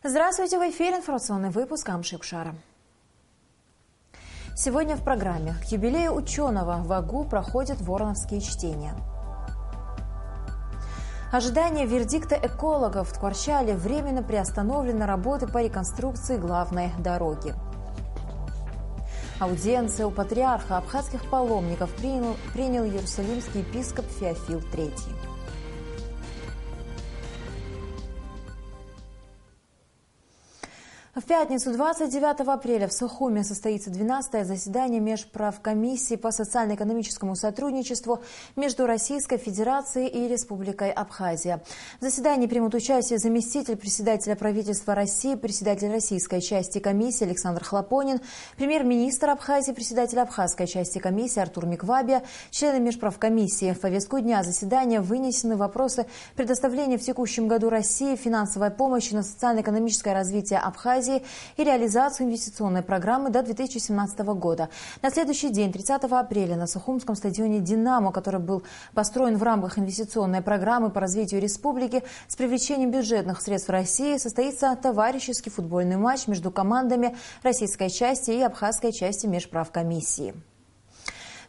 Здравствуйте, в эфире информационный выпуск Амши-Кшара. Сегодня в программе к юбилею ученого в АГУ проходят вороновские чтения. Ожидание вердикта экологов в Ткварчале временно приостановлены работы по реконструкции главной дороги. Аудиенция у патриарха абхазских паломников принял иерусалимский епископ Феофил III. В пятницу, 29 апреля, в Сухуме состоится 12-е заседание Межправкомиссии по социально-экономическому сотрудничеству между Российской Федерацией и Республикой Абхазия. В заседании примут участие заместитель председателя правительства России, председатель российской части комиссии Александр Хлопонин, премьер-министр Абхазии, председатель абхазской части комиссии Артур Миквабия, члены Межправкомиссии. В повестку дня заседания вынесены вопросы предоставления в текущем году России финансовой помощи на социально-экономическое развитие Абхазии и реализацию инвестиционной программы до 2017 года. На следующий день, 30 апреля, на Сухумском стадионе «Динамо», который был построен в рамках инвестиционной программы по развитию республики с привлечением бюджетных средств России, состоится товарищеский футбольный матч между командами российской части и абхазской части Межправкомиссии.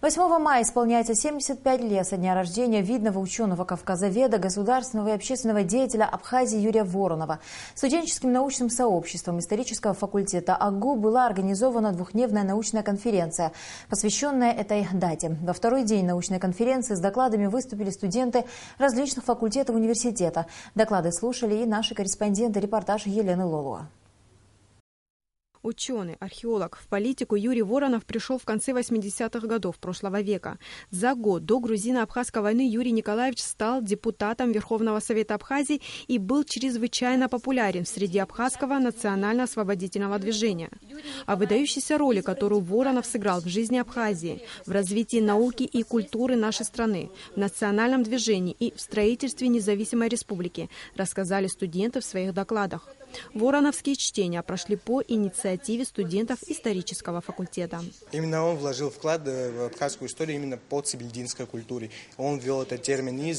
8 мая исполняется 75 лет со дня рождения видного ученого-кавказоведа, государственного и общественного деятеля Абхазии Юрия Воронова. Студенческим научным сообществом исторического факультета АГУ была организована двухдневная научная конференция, посвященная этой дате. Во второй день научной конференции с докладами выступили студенты различных факультетов университета. Доклады слушали и наши корреспонденты. Репортаж Елены Лолуа. Ученый, археолог, в политику Юрий Воронов пришел в конце 80-х годов прошлого века. За год до грузино-абхазской войны Юрий Николаевич стал депутатом Верховного Совета Абхазии и был чрезвычайно популярен среди абхазского национально-освободительного движения. О выдающейся роли, которую Воронов сыграл в жизни Абхазии, в развитии науки и культуры нашей страны, в национальном движении и в строительстве независимой республики, рассказали студенты в своих докладах. Вороновские чтения прошли по инициативе студентов исторического факультета. Именно он вложил вклад в абхазскую историю именно по цибельдинской культуре. Он ввел этот термин и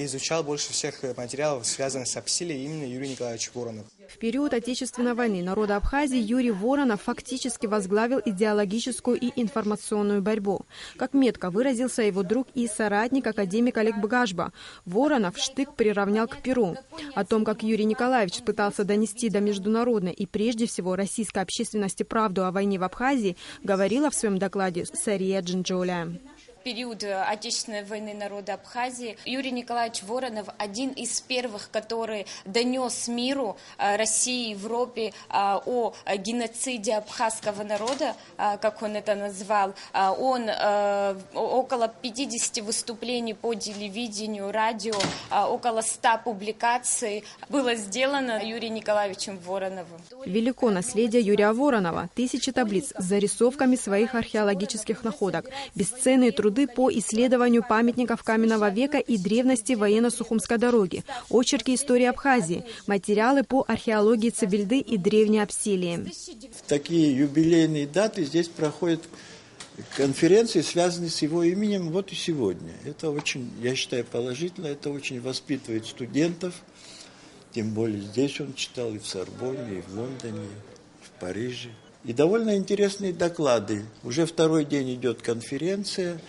изучал больше всех материалов, связанных с Апсилией, именно Юрий Николаевич Воронов. В период Отечественной войны народа Абхазии Юрий Воронов фактически возглавил идеологическую и информационную борьбу. Как метко выразился его друг и соратник академик Олег Багажба, Воронов штык приравнял к перу. О том, как Юрий Николаевич пытался донести до международной и прежде всего российской общественности правду о войне в Абхазии, говорила в своем докладе Сария Джинджоля. В период Отечественной войны народа Абхазии Юрий Николаевич Воронов один из первых, который донес миру, России, Европе о геноциде абхазского народа, как он это назвал. Он около 50 выступлений по телевидению, радио, около 100 публикаций было сделано Юрием Николаевичем Вороновым. Велико наследие Юрия Воронова. Тысячи таблиц с зарисовками своих археологических находок, бесценные труды по исследованию памятников каменного века и древности военно-сухумской дороги, очерки истории Абхазии, материалы по археологии Цибельды и древней Апсилии. В такие юбилейные даты здесь проходят конференции, связанные с его именем, вот и сегодня. Это очень, я считаю, положительно, это очень воспитывает студентов, тем более здесь он читал и в Сорбонне, и в Лондоне, и в Париже. И довольно интересные доклады. Уже второй день идет конференция.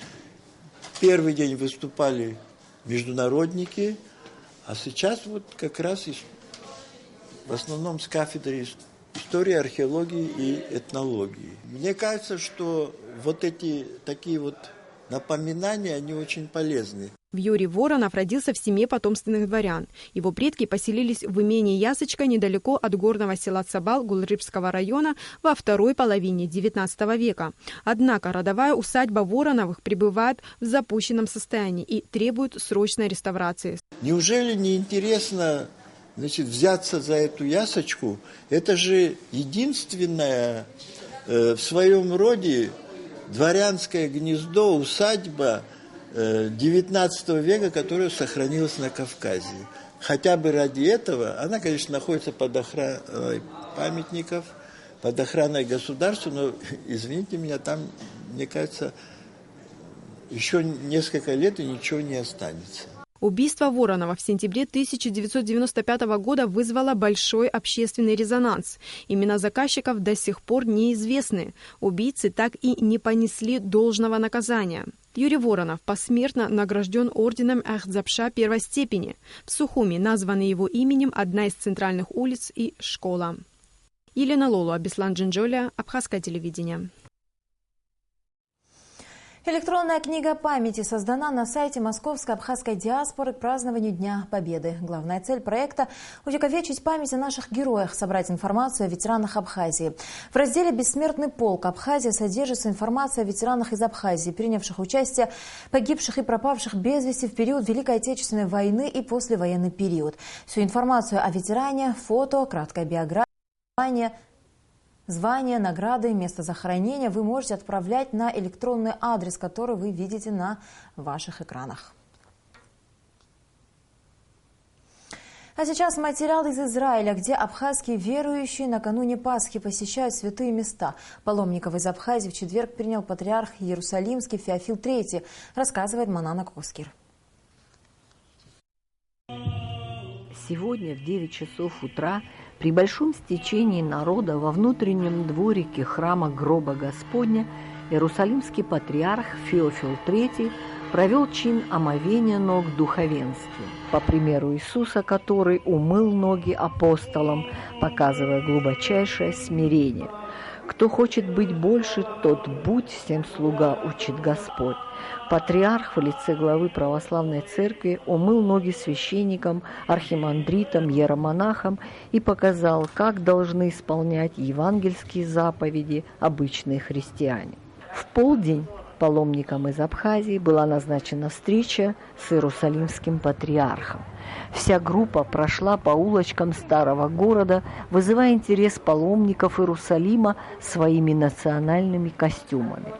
Первый день выступали международники, а сейчас вот как раз в основном с кафедры истории, археологии и этнологии. Мне кажется, что вот эти такие вот напоминания, они очень полезны. Юрий Воронов родился в семье потомственных дворян. Его предки поселились в имении Ясочка недалеко от горного села Цабал Гулрыбского района во второй половине XIX века. Однако родовая усадьба Вороновых пребывает в запущенном состоянии и требует срочной реставрации. Неужели не интересно, взяться за эту Ясочку? Это же единственное в своем роде дворянское гнездо, усадьба XIX века, которая сохранилась на Кавказе. Хотя бы ради этого, она, конечно, находится под охраной памятников, под охраной государства, но, извините меня, там, мне кажется, еще несколько лет и ничего не останется. Убийство Воронова в сентябре 1995 года вызвало большой общественный резонанс. Имена заказчиков до сих пор неизвестны. Убийцы так и не понесли должного наказания. Юрий Воронов посмертно награжден орденом Ахтзапша первой степени. В Сухуми названа его именем одна из центральных улиц и школа. Елена Лолуа, Беслан Джинджоля, Абхазское телевидение. Электронная книга памяти создана на сайте Московской абхазской диаспоры к празднованию Дня Победы. Главная цель проекта – увековечить память о наших героях, собрать информацию о ветеранах Абхазии. В разделе «Бессмертный полк Абхазия» содержится информация о ветеранах из Абхазии, принявших участие, погибших и пропавших без вести в период Великой Отечественной войны и послевоенный период. Всю информацию о ветеране, фото, краткая биография, звания, награды, место захоронения вы можете отправлять на электронный адрес, который вы видите на ваших экранах. А сейчас материал из Израиля, где абхазские верующие накануне Пасхи посещают святые места. Паломников из Абхазии в четверг принял патриарх Иерусалимский Феофил III, рассказывает Манана Коскир. Сегодня в 9 часов утра при большом стечении народа во внутреннем дворике храма Гроба Господня Иерусалимский патриарх Феофил III провел чин омовения ног духовенству, по примеру Иисуса, который умыл ноги апостолам, показывая глубочайшее смирение. «Кто хочет быть больше, тот будь всем слуга», учит Господь. Патриарх в лице главы православной церкви умыл ноги священникам, архимандритам, иеромонахам и показал, как должны исполнять евангельские заповеди обычные христиане. В полдень паломникам из Абхазии была назначена встреча с Иерусалимским патриархом. Вся группа прошла по улочкам старого города, вызывая интерес паломников Иерусалима своими национальными костюмами.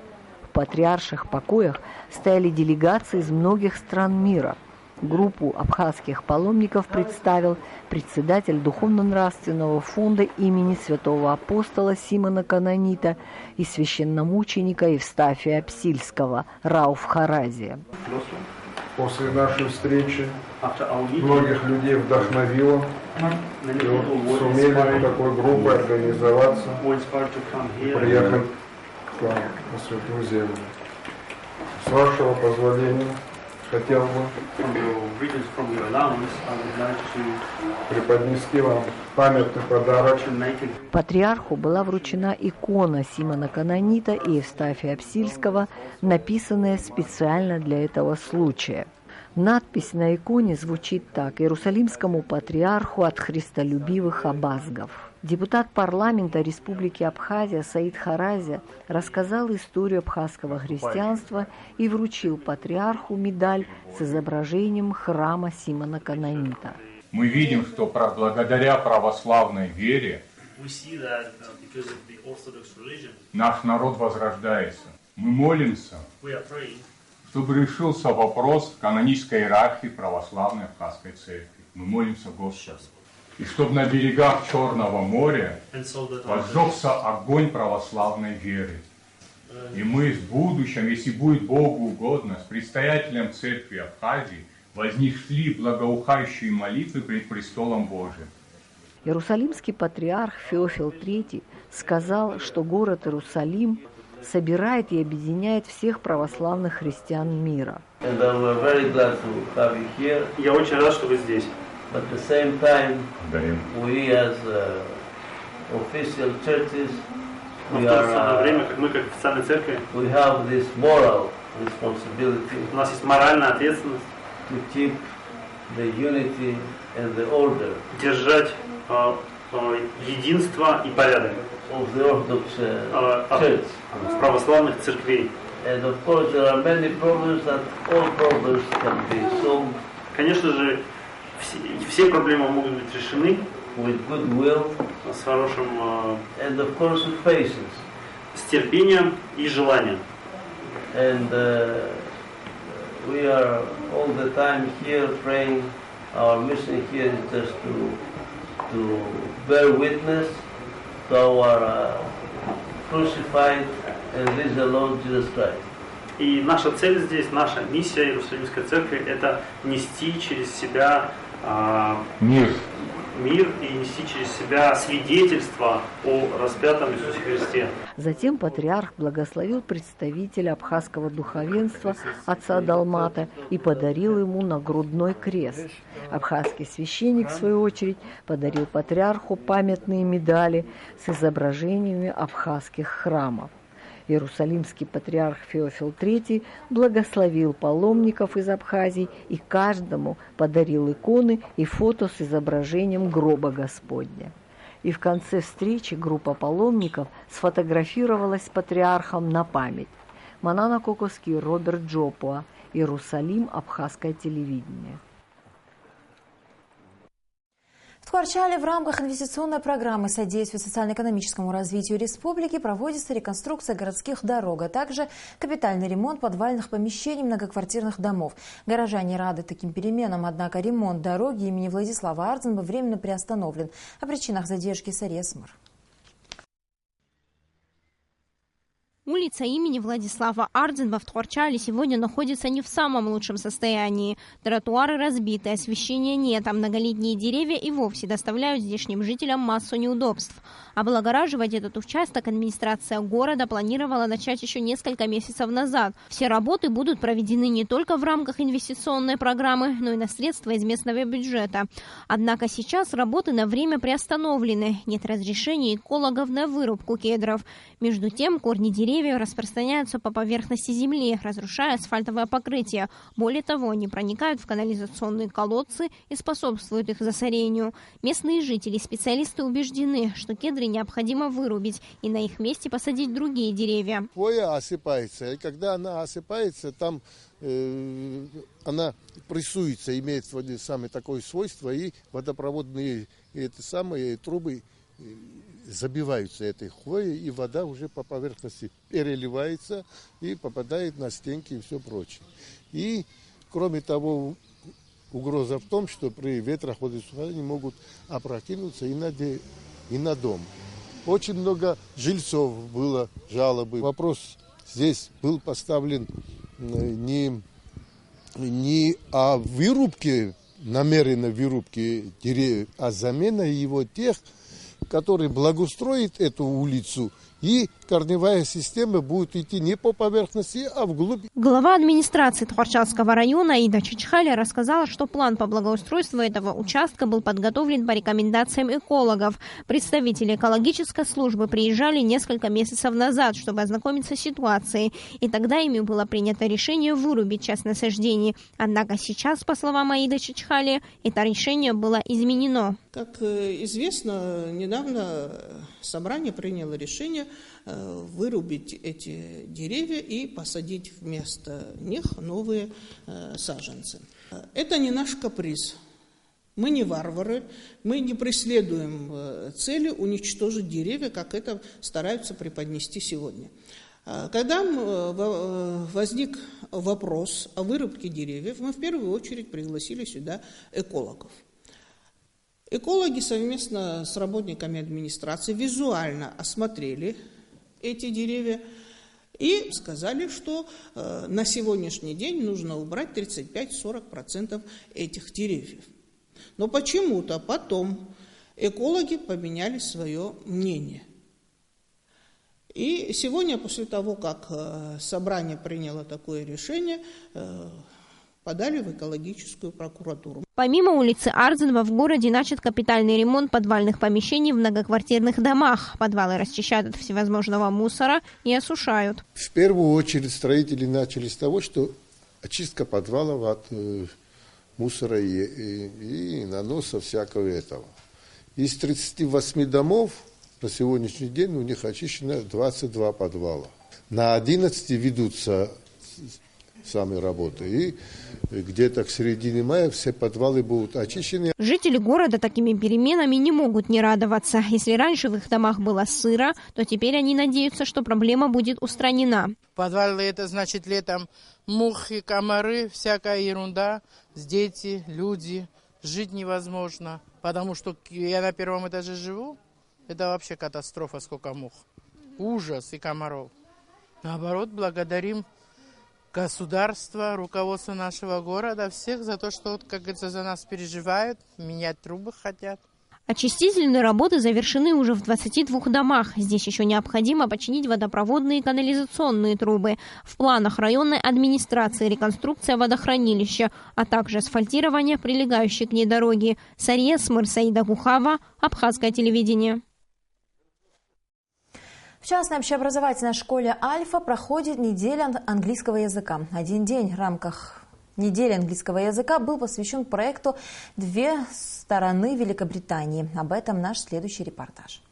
В патриарших покоях стояли делегации из многих стран мира. Группу абхазских паломников представил председатель Духовно-нравственного фонда имени святого апостола Симона Канонита и священномученика Евстафия Апсильского Рауф Харазия. После нашей встречи многих людей вдохновило, и вот сумели такой группой организоваться и приехать к вам на Святую Землю. С вашего позволения хотел бы преподнести вам памятный подарок. Патриарху была вручена икона Симона Канонита и Евстафия Апсильского, написанная специально для этого случая. Надпись на иконе звучит так: «Иерусалимскому патриарху от христолюбивых абазгов». Депутат парламента Республики Абхазия Саид Харазия рассказал историю абхазского христианства и вручил патриарху медаль с изображением храма Симона Канонита. Мы видим, что благодаря православной вере наш народ возрождается. Мы молимся, чтобы решился вопрос канонической иерархии православной абхазской церкви. Мы молимся Господу. И чтобы на берегах Черного моря возжегся огонь православной веры. И мы в будущем, если будет Богу угодно, с предстоятелем церкви Абхазии вознесли благоухающие молитвы пред престолом Божиим. Иерусалимский патриарх Феофил III сказал, что город Иерусалим собирает и объединяет всех православных христиан мира. Я очень рад, что вы здесь. But at the same time, we as official churches, we have this moral responsibility. У нас есть моральная ответственность to keep the unity and the order. Держать единство и порядок of the Orthodox Church. Православных церквей. And of course, there are many problems that all problems can be solved. Конечно же, все проблемы могут быть решены with goodwill, с хорошим and of course with patience, с терпением и желанием. And we are all the time here praying. Our mission here is just to bear witness to our crucified and risen Lord Jesus Christ. И наша цель здесь, наша миссия Иерусалимской церкви – это нести через себя мир и нести через себя свидетельство о распятом Иисусе Христе. Затем патриарх благословил представителя абхазского духовенства отца Далмата и подарил ему нагрудной крест. Абхазский священник, в свою очередь, подарил патриарху памятные медали с изображениями абхазских храмов. Иерусалимский патриарх Феофил III благословил паломников из Абхазии и каждому подарил иконы и фото с изображением гроба Господня. И в конце встречи группа паломников сфотографировалась с патриархом на память. Манана Кокоски, Роберт Джопуа, Иерусалим, абхазское телевидение. В Тхуарчале в рамках инвестиционной программы содействия социально-экономическому развитию республики проводится реконструкция городских дорог, а также капитальный ремонт подвальных помещений многоквартирных домов. Горожане рады таким переменам, однако ремонт дороги имени Владислава Ардзенба временно приостановлен. О причинах задержки Саресмар. Улица имени Владислава Ардзенба в Тхуарчале сегодня находится не в самом лучшем состоянии. Тротуары разбиты, освещения нет, а многолетние деревья и вовсе доставляют здешним жителям массу неудобств. Облагораживать этот участок администрация города планировала начать еще несколько месяцев назад. Все работы будут проведены не только в рамках инвестиционной программы, но и на средства из местного бюджета. Однако сейчас работы на время приостановлены. Нет разрешения экологов на вырубку кедров. Между тем, корни деревьев распространяются по поверхности земли, разрушая асфальтовое покрытие. Более того, они проникают в канализационные колодцы и способствуют их засорению. Местные жители и специалисты убеждены, что кедры необходимо вырубить и на их месте посадить другие деревья. Хвоя осыпается, и когда она осыпается, там она прессуется, имеет самое такое свойство, и водопроводные самые трубы забиваются этой хвоей, и вода уже по поверхности переливается и попадает на стенки и все прочее. И, кроме того, угроза в том, что при ветроходе они могут опрокинуться и на дом. Очень много жильцов было жалобы. Вопрос здесь был поставлен не о вырубке, намеренной вырубке деревьев, а замена его тех, который благоустроит эту улицу, и корневая система будет идти не по поверхности, а вглубь. Глава администрации Тхуарчалского района Ида Чичхаля рассказала, что план по благоустройству этого участка был подготовлен по рекомендациям экологов. Представители экологической службы приезжали несколько месяцев назад, чтобы ознакомиться с ситуацией, и тогда ими было принято решение вырубить часть насаждений. Однако сейчас, по словам Аиды Чичхали, это решение было изменено. Как известно, недавно собрание приняло решение вырубить эти деревья и посадить вместо них новые саженцы. Это не наш каприз. Мы не варвары, мы не преследуем цели уничтожить деревья, как это стараются преподнести сегодня. Когда возник вопрос о вырубке деревьев, мы в первую очередь пригласили сюда экологов. Экологи совместно с работниками администрации визуально осмотрели эти деревья и сказали, что на сегодняшний день нужно убрать 35-40% этих деревьев. Но почему-то потом экологи поменяли свое мнение. И сегодня, после того, как собрание приняло такое решение, подали в экологическую прокуратуру. Помимо улицы Ардзенба в городе начат капитальный ремонт подвальных помещений в многоквартирных домах. Подвалы расчищают от всевозможного мусора и осушают. В первую очередь строители начали с того, что очистка подвалов от мусора и наноса всякого этого. Из 38 домов на сегодняшний день у них очищено 22 подвала. На 11 ведутся самые работы. И где-то к середине мая все подвалы будут очищены. Жители города такими переменами не могут не радоваться. Если раньше в их домах было сыро, то теперь они надеются, что проблема будет устранена. Подвалы — это значит летом мухи, комары, всякая ерунда. Дети, люди. Жить невозможно. Потому что я на первом этаже живу. Это вообще катастрофа, сколько мух. Ужас и комаров. Наоборот, благодарим государства, руководство нашего города, всех за то, что, вот, как говорится, за нас переживают, менять трубы хотят. Очистительные работы завершены уже в 22 домах. Здесь еще необходимо починить водопроводные и канализационные трубы. В планах районной администрации реконструкция водохранилища, а также асфальтирование прилегающей к ней дороги. Сария Смыр, Саида Кухава, Абхазское телевидение. В частной общеобразовательной школе «Альфа» проходит неделя английского языка. Один день в рамках недели английского языка был посвящен проекту «Две стороны Великобритании». Об этом наш следующий репортаж.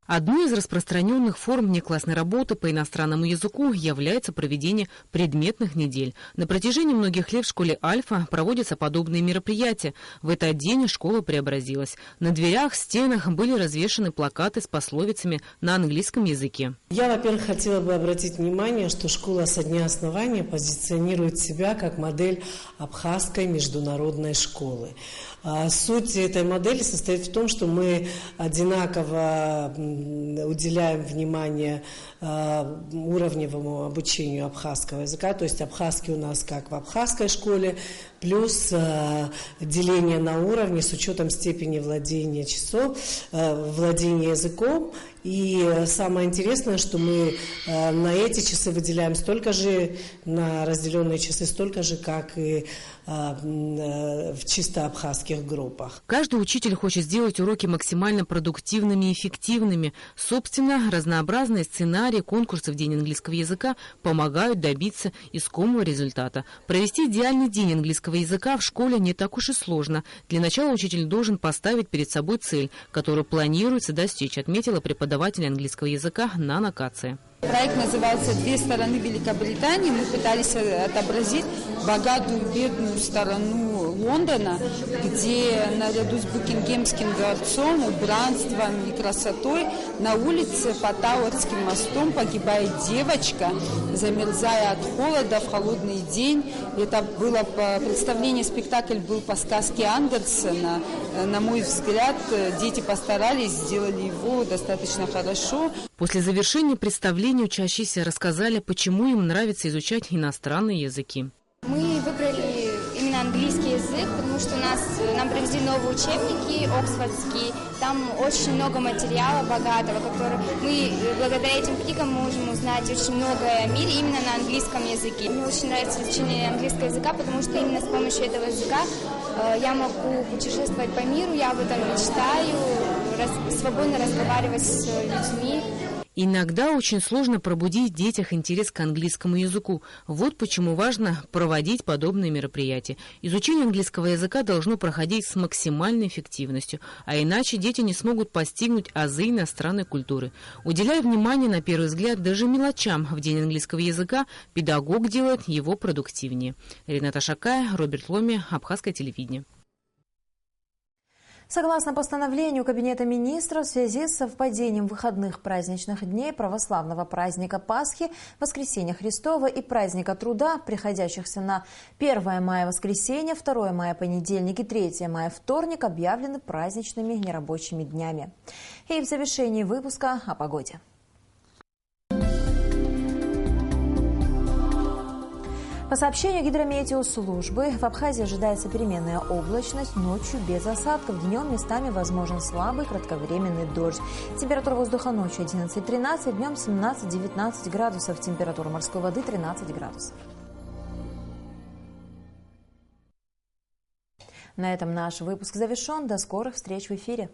Одной из распространенных форм внеклассной работы по иностранному языку является проведение предметных недель. На протяжении многих лет в школе «Альфа» проводятся подобные мероприятия. В этот день школа преобразилась. На дверях, стенах были развешаны плакаты с пословицами на английском языке. Я, во-первых, хотела бы обратить внимание, что школа со дня основания позиционирует себя как модель абхазской международной школы. Суть этой модели состоит в том, что мы одинаково уделяем внимание уровневому обучению абхазского языка, то есть абхазский у нас как в абхазской школе, плюс деление на уровне с учетом степени владения часов, владения языком. И самое интересное, что мы на эти часы выделяем столько же, на разделенные часы столько же, как и в чисто абхазских группах. Каждый учитель хочет сделать уроки максимально продуктивными и эффективными. Собственно, разнообразные сценарии конкурсов в День английского языка помогают добиться искомого результата. Провести идеальный день английского языка в школе не так уж и сложно. Для начала учитель должен поставить перед собой цель, которую планируется достичь, отметила преподаватель английского языка Нана Кация. Проект называется «Две стороны Великобритании». Мы пытались отобразить богатую и бедную сторону Лондона, где наряду с Букингемским дворцом, убранством и красотой на улице под Тауэрским мостом погибает девочка, замерзая от холода в холодный день. Это было представление, спектакль был по сказке Андерсена. На мой взгляд, дети постарались, сделали его достаточно хорошо. После завершения представления учащиеся рассказали, почему им нравится изучать иностранные языки. Мы выбрали именно английский язык, потому что нам привезли новые учебники, оксфордские. Там очень много материала богатого, который мы благодаря этим книгам можем узнать очень многое о мире именно на английском языке. Мне очень нравится изучение английского языка, потому что именно с помощью этого языка я могу путешествовать по миру, я об этом мечтаю, свободно разговаривать с людьми. Иногда очень сложно пробудить в детях интерес к английскому языку. Вот почему важно проводить подобные мероприятия. Изучение английского языка должно проходить с максимальной эффективностью, а иначе дети не смогут постигнуть азы иностранной культуры. Уделяя внимание, на первый взгляд, даже мелочам в День английского языка, педагог делает его продуктивнее. Рената Шакая, Роберт Ломи, Абхазское телевидение. Согласно постановлению Кабинета министров, в связи с совпадением выходных праздничных дней православного праздника Пасхи, Воскресения Христова и праздника труда, приходящихся на 1 мая воскресенье, 2 мая понедельник и 3 мая вторник, объявлены праздничными нерабочими днями. И в завершении выпуска о погоде. По сообщению гидрометеослужбы, в Абхазии ожидается переменная облачность, ночью без осадков, днем местами возможен слабый кратковременный дождь. Температура воздуха ночью 11-13, днем 17-19 градусов, температура морской воды 13 градусов. На этом наш выпуск завершен. До скорых встреч в эфире.